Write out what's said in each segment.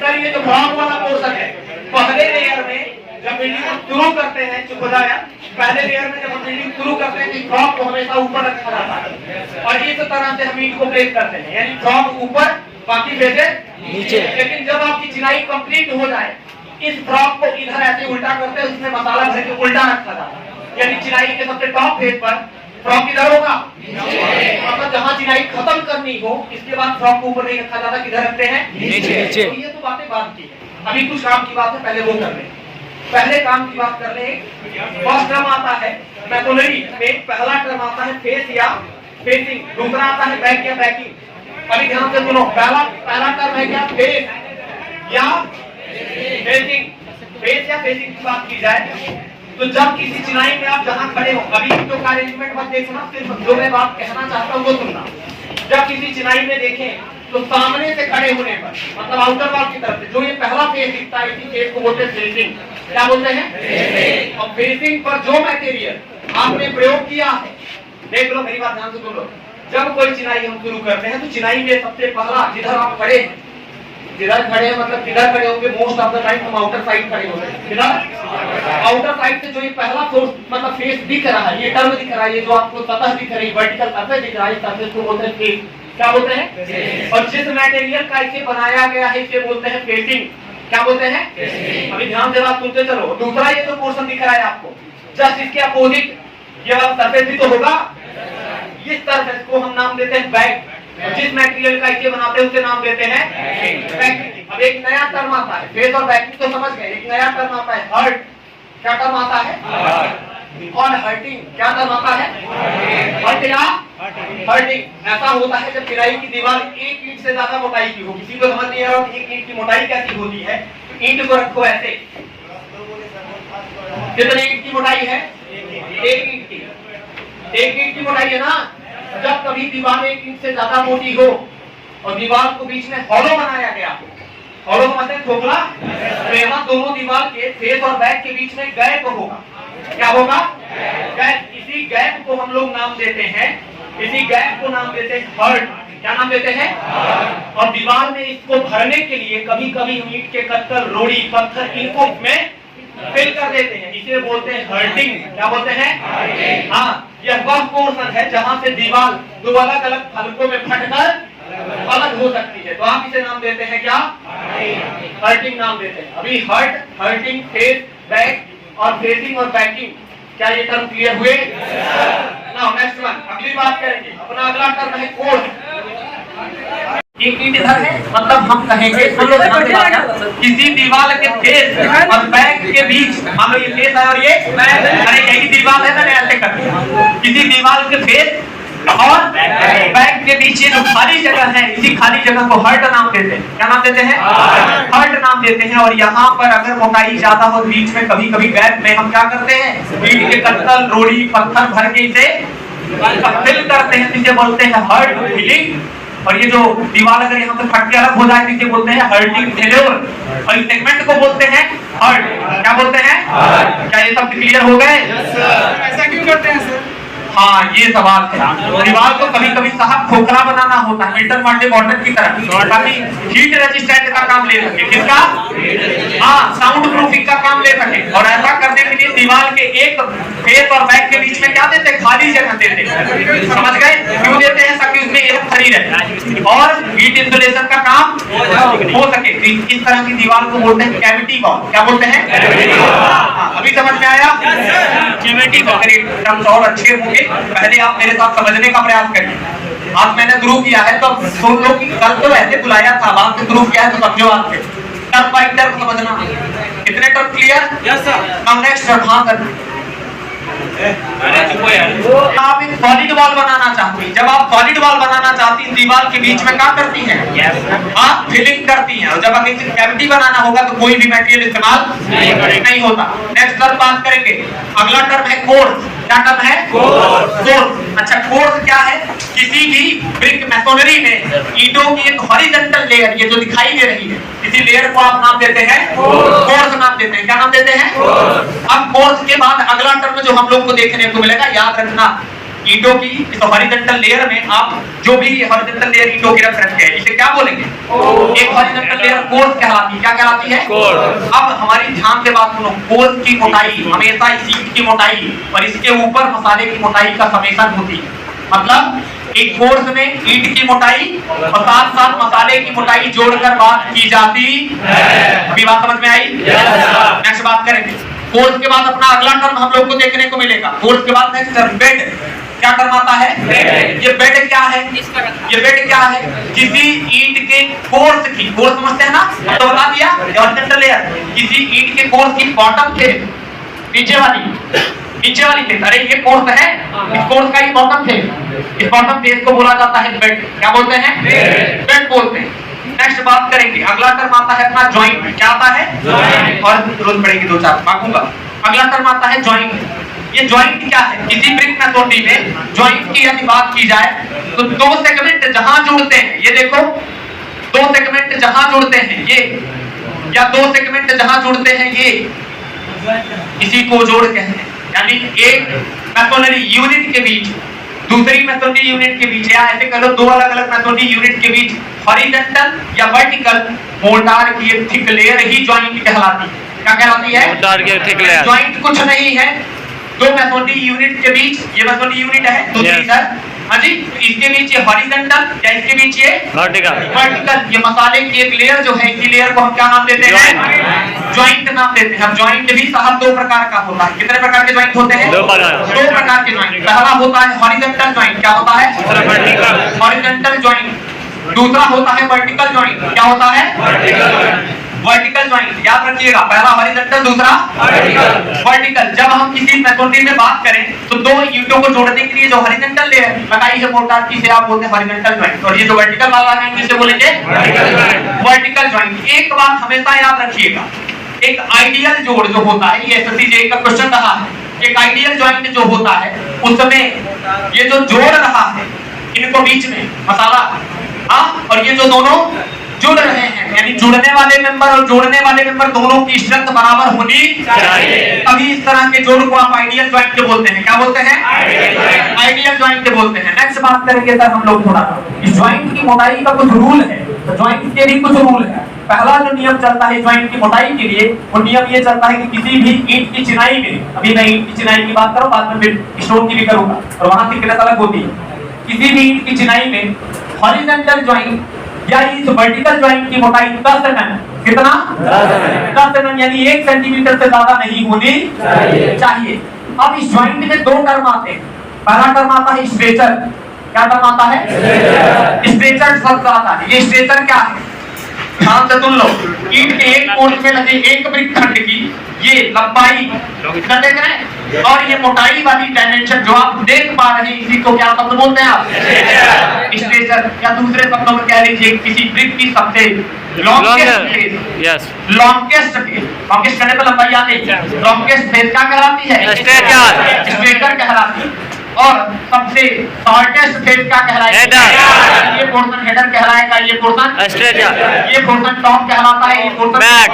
Sir ये जो frock वाला पोर्शन है, पहले लेयर में जब बिल्डिंग को शुरू करते हैं, चुप हो जाए, पहले लेयर में जब हम बिल्डिंग शुरू करते हैं तो फ्रॉक को हमेशा ऊपर रखा जाता है और इस तरह से हम ईंट को प्लेस करते हैं, यानी फ्रॉक ऊपर बाकी बेटे नीचे। लेकिन जब आपकी चिनाई कंप्लीट हो जाए, इस फ्रॉक को इधर ऐसे उल्टा करते हैं, उसमें मसाला भर के उल्टा रखा जाता है, यानी चिनाई के सबसे टॉप फेज पर फ्रॉक किधर होगा, मतलब जहाँ चिनाई खत्म करनी हो, इसके बाद फ्रॉक को ऊपर नहीं रखा जाता, किधर रखते हैं, नीचे। तो ये तो बातें बात की है, अभी कुछ काम की बात है, पहले वो कर लें। पहले काम की बात कर ले, फर्स्ट टर्म आता है मैसोनरी में, पहला टर्म आता है फेस या फेसिंग, दूसरा आता है बैक या बैकिंग। अभी ध्यान से सुनो, पहला टर्म है क्या, फेस या फेसिंग। फेस या फेसिंग की बात की जाए तो जब किसी चिनाई में आप जहां खड़े हो, अभी तो का अरेंजमेंट मत देखना, सिर्फ जो मैं बात कहना चाहता हूँ वो सुनना। जब किसी चिनाई में देखें तो सामने से खड़े होने पर, मतलब आउटर वॉल की तरफ से जो ये पहला फेस दिखता है, इसी फेस को बोलते हैं फेसिंग। क्या बोलते हैं, और फेसिंग पर जो मटेरियल आपने प्रयोग किया है, देख लो मेरी बात ध्यान से सुन लो। जब कोई चिनाई हम शुरू करते हैं तो चिनाई में सबसे पहला जिधर आप खड़े हैं, जिधर खड़े हैं मतलब किधर खड़े होंगे, मोस्ट ऑफ द टाइम हम आउटर साइड खड़े होते हैं, किधर आउटर साइड से जो ये पहला फोर्स मतलब फेस दिख रहा है, ये टर्म दिख रहा है, ये जो आपको सतह दिख रही है, वर्टिकल सरफेस दिख रहा है, सरफेस को बोलते हैं फेस। क्या बोलते हैं, और जिस मटेरियल का इसे बनाया गया है इसे बोलते हैं फेसिंग। क्या बोलते हैं, अभी ध्यान से बात सुनते चलो। दूसरा ये जो पोर्शन दिख रहा है आपको, जस्ट इसके अपोजिट ये वाला सरफेस भी तो होगा, इस सरफेस को हम नाम देते हैं बैक, जिस मटेरियल का इसे बनाते हैं उसे नाम देते हैं बैकिंग। अब एक नया टर्म आता है, फेस और बैकिंग तो समझ गए, एक नया टर्म आता है हर्ट। क्या टर्म आता है, और हर्टिंग। क्या टर्म आता है, हर्ट या हर्टिंग। ऐसा होता है जब चिनाई की दीवार एक ईंट से ज्यादा मोटाई की हो, किसी को समझ नहीं आ रहा एक ईंट की मोटाई कैसी होती है, तो ईंट को रखो ऐसे, कितने ईंट की मोटाई है, एक ईंट की, एक ईंट की मोटाई है ना। जब कभी दीवार एक ईंट से ज्यादा मोटी हो और दीवार को बीच में हॉलो बनाया गया हो, हॉलो का मतलब खोखला, तो यहाँ दोनों दीवार के फेस और बैक के बीच में गैप होगा। क्या होगा, गैप। इसी गैप को हम लोग नाम देते हैं, इसी गैप को नाम देते हैं हर्ट। क्या नाम देते हैं, और दीवार में इसको भरने के लिए कभी कभी हम ईंट के कत्तर, रोड़ी, पत्थर इनको में फिल कर देते हैं, इसे बोलते हैं हर्टिंग। क्या बोलते हैं, हाँ, यह वह पोर्शन है जहां से दीवार दो अलग अलग फलकों में फटकर अलग हो सकती है, तो आप इसे नाम देते हैं क्या, हर्टिंग नाम देते हैं। अभी हर्ट, हर्टिंग, फेस, बैक और फेसिंग और बैकिंग, क्या ये टर्म क्लियर हुए? नाउ नेक्स्ट वन, अगली बात करेंगे, अपना अगला टर्म है कोड। एक ईंट इधर है, मतलब हम कहेंगे किसी दीवार के फेस और बैक के बीच, मान लो ये फेस है और ये बैक, अरे यही दीवार है, मैंने ऐसे कर दिया, किसी दीवार के फेस और बैक के बीच ये जो खाली जगह है, इसी खाली जगह को हर्ट नाम देते हैं। क्या नाम देते हैं, हर्ट नाम देते हैं। और यहाँ पर अगर मोटाई ज्यादा हो, बीच में कभी कभी गैप में हम क्या करते हैं, ईंट के कत्तल, रोड़ी, पत्थर भर के इसे फिल करते हैं, इसे बोलते हैं हर्ट फिलिंग। और ये जो दीवार अगर यहाँ से फट के अलग हो जाए तो इसे बोलते हैं हर्टिंग फेल्योर, और इस सेगमेंट को बोलते हैं हर्ट। क्या बोलते हैं, क्या ये सब क्लियर हो गए? ऐसा क्यों करते हैं सर? हाँ, ये सवाल है। दीवार को कभी कभी साहब खोखला बनाना होता है, इंटरमार्टे बॉर्डर की तरह, ताकि हीट रेजिस्टेंट का काम ले सके। किसका, हाँ, साउंड प्रूफिंग का काम ले सके। और ऐसा करने के लिए दीवार के एक फेस और बैक के बीच में क्या देते हैं, खाली जगह देते हैं। समझ गए क्यों देते हैं, ताकि उसमें एयर खड़ी रहे और हीट इंसुलेशन का काम हो सके। इस तरह की दीवार को बोलते हैं कैविटी वॉल। क्या बोलते हैं, अभी समझ में आया, कैविटी वॉल। और अच्छे होंगे, पहले आप मेरे साथ समझने का प्रयास करिए। आज मैंने शुरू किया है तो सुन लो कि कल तो ऐसे बुलाया था, बाद में शुरू किया है तो समझो। आपके टर्म बाय टर्म समझना। कितने term clear? Yes sir. Now next term, हाँ सर। आप एक सॉलिड वॉल बनाना चाहती हैं। जब आप सॉलिड वॉल बनाना चाहती हैं, दीवार के बीच में क्या करती हैं, आप फिलिंग करती हैं। और जब अगर कैविटी बनाना होगा तो कोई भी मटेरियल इस्तेमाल नहीं होता। नेक्स्ट टर्म बात करेंगे, अगला टर्म है कोर्स। क्या टर्म है, कोर्स। अच्छा, कोर्स क्या है, किसी भी ब्रिक मैसोनरी में ईंटों की एक हॉरिजॉन्टल लेयर, ये जो दिखाई दे रही है, इसी लेयर को आप नाम देते हैं कोर्स नाम देते हैं। क्या नाम देते हैं? अब कोर्स के बाद अगला टर्म जो हम लोग को देखने को मिलेगा, याद रखना, ईंटों की इस हॉरिजॉन्टल लेयर में आप जो भी हॉरिजॉन्टल लेयर ईंटों की रख रखे हैं इसे क्या बोलेंगे? एक हॉरिजॉन्टल लेयर कोर्स कहलाती है। क्या कहलाती है? कोर्स। अब हमारी ध्यान से बात सुनो, कोर्स की मोटाई हमेशा इस ईंट की मोटाई और इसके ऊपर मसाले की मोटाई का समेशन होती है। मतलब एक कोर्स में ईंट की मोटाई और साथ साथ मसाले की मोटाई जोड़कर बात की जाती है। अभी बात समझ में आई? नेक्स्ट बात करेंगे। कोर्स के बाद अपना अगला टर्म हम लोग को देखने को मिलेगा। कोर्स के बाद नेक्स्ट टर्म बेड। क्या टर्म आता है? ये बेड क्या है? ये बेड क्या है? किसी ईंट के कोर्स की, कोर्स समझते हैं ना, तो बता दिया हॉरिजॉन्टल लेयर, किसी ईंट के कोर्स की बॉटम थे, नीचे वाली थे। अरे ये कोर्स है, इस कोर्स का ये बॉटम थे, इस बॉटम फेस को बोला जाता है बेड। क्या बोलते हैं? बेड बोलते हैं। नेक्स्ट बात करेंगे, अगला टर्म आता है अपना जॉइंट। क्या आता है? और रोज पढ़ेंगे 2-4 मांगूंगा। अगला टर्म आता है जॉइंट। ये जॉइंट क्या है? किसी ब्रिक मेथोडी में जॉइंट की यदि बात की जाए तो दो सेगमेंट जहां जुड़ते हैं, ये देखो, दो सेगमेंट जहां जुड़ते हैं ये, या दो सेगमेंट जहां जुड़ते हैं ये, इसी को जोड़ कहते हैं। यानी एक मैसोनरी यूनिट के बीच दूसरी मैसोनरी यूनिट के बीच, या ऐसे कह लो दो अलग अलग मैसोनरी यूनिट के बीच हॉरिजॉन्टल या वर्टिकल मोर्टार की एक थिक लेयर ही जॉइंट कहलाती है। क्या कहलाती है? मोर्टार की थिक लेयर। जॉइंट कुछ नहीं है, दो मैसोनरी यूनिट के बीच, ये मैसोनरी यूनिट है दूसरी सर, हाँ जी, इसके बीच ये हॉरिजॉन्टल या इसके बीच ये वर्टिकल, ये मसाले की एक लेयर जो है, इसी लेयर को हम क्या नाम देते हैं? जॉइंट नाम देते हैं। अब जॉइंट भी साहब दो प्रकार का होता है। कितने प्रकार के जॉइंट होते हैं? दो प्रकार के जॉइंट। पहला होता है हॉरिजॉन्टल जॉइंट। क्या होता है? Horizontal joint. दूसरा होता है वर्टिकल जॉइंट। क्या होता है? Vertical joint. याद रखिएगा, पहला हॉरिजॉन्टल, दूसरा वर्टिकल। जब हम किसी मेथोडी में बात करें तो दो ईंटों को जोड़ने के लिए जो हॉरिजॉन्टल लेयर लगाई है मोर्टार की, से आप बोलते हैं हॉरिजॉन्टल जॉइंट, और ये जो वर्टिकल वाला है इसे बोलेंगे वर्टिकल जॉइंट। एक बात हमेशा याद रखिएगा, एक आइडियल जोड़ जो होता है, ये एसएससी जेईई का क्वेश्चन रहा है, एक आइडियल जॉइंट जो होता है उसमें ये जो जोड़ रहा है इनको बीच में मसाला, और ये जो दोनों जुड़ रहे हैं, यानी जुड़ने वाले मेंबर और जोड़ने वाले मेंबर दोनों की स्ट्रेंथ बराबर होनी चाहिए, तभी इस तरह के जोड़ को आप आइडियल जॉइंट बोलते हैं। क्या बोलते हैं? आइडियल जॉइंट बोलते हैं। नेक्स्ट बात करेंगे सर हम लोग थोड़ा इस जॉइंट की मोटाई का कुछ रूल है, तो जॉइंट के भी कुछ रूल है। पहला जो नियम चलता है जॉइंट की मोटाई के लिए, वो नियम ये चलता है कि किसी भी ईंट की चिनाई में, अभी मैं ईंट की चिनाई की बात करूं, बाद में फिर स्टोन की भी करूंगा, और वहां थिकनेस अलग होती है। किसी भी ईंट की चिनाई में हॉरिजॉन्टल जॉइंट या इस वर्टिकल जॉइंट की मोटाई 10 mm, कितना? 10 mm, यानी 1 सेंटीमीटर से ज्यादा नहीं होनी चाहिए। अब इस जॉइंट में दो टर्म आते हैं। पहला टर्म आता है स्ट्रेचर। क्या टर्म आता है? स्ट्रेचर शब्द आता है। ये स्ट्रेचर क्या है? ध्यान से सुन लो, ईंट के एक कोर्स में लगे एक ब्रिक खंड की ये लंबाई देख रहे हैं, और ये मोटाई वाली डायमेंशन जो आप देख पा रहे हैं, इसी को क्या शब्द बोलते हैं आप? स्ट्रेचर। या दूसरे शब्दों में कह लीजिए किसी ब्रिक की सबसे लॉन्गेस्ट कहने पर लंबाई आती है, लॉन्गेस्ट फेस क्या कहलाती है? स्ट्रेचर कहलाती है। और सबसे शॉर्टेस्ट फेस क्या कहलाएगा? ये पोर्शन हेडर कहलाएगा, ये पोर्शन स्ट्रेचर, ये पोर्शन टॉप कहलाता है, ये पोर्शन बैक।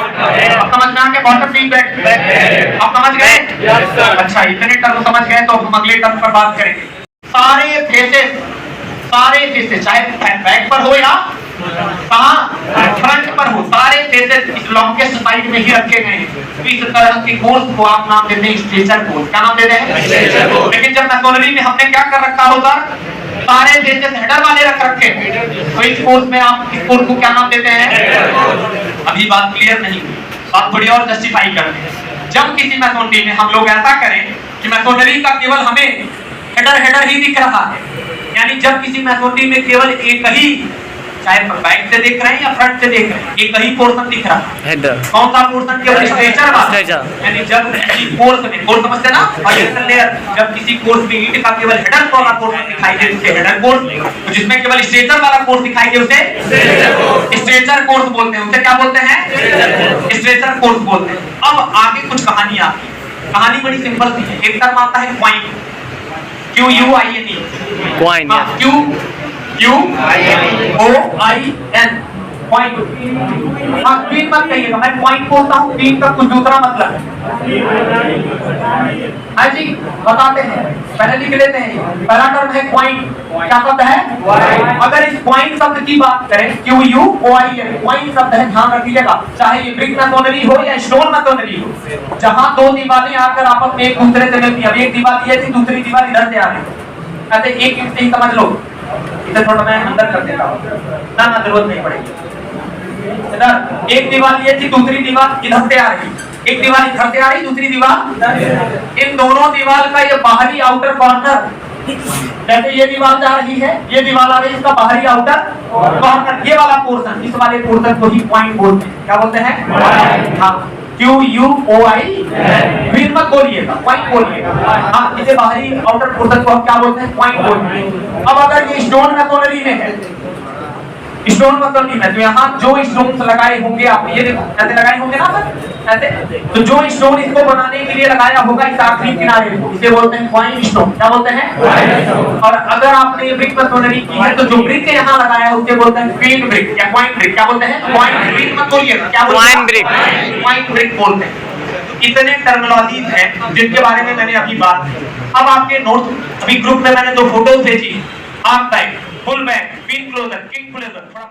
अब समझ में आ गया? Bottom T back. आप समझ गए? अच्छा, इतने टर्म समझ गए तो हम अगले टर्म पर बात करेंगे। सारे फेसेस चाहे बैक पर हो या फ्रंट पर हो, सारे फेसेस इस लॉन्गेस्ट साइड में ही रखे गए हैं। इस तरह के कोर्स को आप नाम देते हैं स्ट्रेचर कोर्स। क्या नाम देते हैं? Stretcher course. लेकिन जब मैसोनरी में हमने क्या कर रखा होगा, सारे फेसेस हेडर वाले रख रखे, तो इस कोर्स में आप इस कोर्स को क्या नाम देते हैं? अभी बात क्लियर नहीं हुई, बात थोड़ी और जस्टिफाई करते हैं। जब किसी मैसोनरी में हम लोग ऐसा करें कि मैसोनरी का केवल हमें हेडर ही दिख रहा है, यानी जब किसी मैसोनरी में केवल एक ही, चाहे बैक से देख रहे हैं या फ्रंट से देख रहे हैं, एक ही पोर्शन दिख रहा है। कौन सा पोर्शन? केवल स्ट्रेचर वाला। यानी जब किसी कोर्स में, कोर्स समझते ना, हॉरिजॉन्टल लेयर, जब किसी कोर्स में ईंट का केवल हेडर वाला पोर्शन दिखाई दे उसे हेडर कोर्स, जिसमें केवल स्ट्रेचर वाला कोर्स दिखाई दे उसे स्ट्रेचर कोर्स बोलते हैं। उसे क्या बोलते हैं? स्ट्रेचर कोर्स बोलते हैं। अब आगे कुछ कहानी आती है। कहानी बड़ी सिंपल सी है। एक टर्म आता है क्वाइन, QUIN, QUOIN, पॉइंट। हाँ क्वीन मत कहिएगा, मैं पॉइंट बोलता हूँ, क्वीन का कुछ दूसरा मतलब है। हाँ जी बताते हैं, पहले लिख लेते हैं। पहला टर्म है पॉइंट, क्या शब्द है? अगर इस पॉइंट शब्द की बात करें, QUOINT पॉइंट शब्द है, ध्यान रखिएगा, चाहे ये ब्रिक मैसोनरी हो या स्टोन मैसोनरी हो, जहां दो दीवारें आकर आपस में एक दूसरे से मिलती है। अब एक दीवार ये थी, दूसरी दीवार इधर से आ रही, ऐसे एक इंच से ही समझ लो। इधर थोड़ा मैं अंदर कर देता हूँ, ना जरूरत नहीं पड़ेगी। इधर एक दीवार ये थी, दूसरी दीवार इधर से आ रही, एक दीवार इधर से आ रही, दूसरी दीवार, इन दोनों दीवार का ये बाहरी आउटर कॉर्नर, जैसे ये दीवार जा रही है, ये दीवार आ रही है, इसका बाहरी आउटर कॉर्नर, ये वाला पोर्शन, इस वाले पोर्शन को ही पॉइंट बोलते हैं। क्या बोलते हैं? हाँ QUOI, फिर मत बोलिएगा, पॉइंट बोलिएगा। हाँ इसे बाहरी आउटर पोर्शन को हम क्या बोलते हैं? पॉइंट बोलते हैं। अब अगर ये स्टोन मैसोनरी में है, स्टोन मैसोनरी में, तो यहाँ जो स्टोन्स लगाए होंगे, आप ये देखो ऐसे लगाए होंगे ना सर, ऐसे, तो जो स्टोन इसको बनाने के लिए लगाया होगा इस आखिरी किनारे को, इसे बोलते हैं पॉइंट स्टोन। क्या बोलते हैं? और अगर आपने ये ब्रिक मैसोनरी की है, तो जो ब्रिक यहाँ लगाया है उसे बोलते हैं क्वीन ब्रिक या पॉइंट ब्रिक। क्या बोलते हैं? पॉइंट ब्रिक मत बोलिएगा, क्या बोलते हैं? पॉइंट ब्रिक, पॉइंट ब्रिक बोलते हैं। इतने टर्मिनोलॉजीज हैं जिनके बारे में मैंने अभी बात की। अब आपके नोट्स, अभी ग्रुप में मैंने दो फोटोज भेजी, arch back, full back, pin closure, king closure, थोड़ा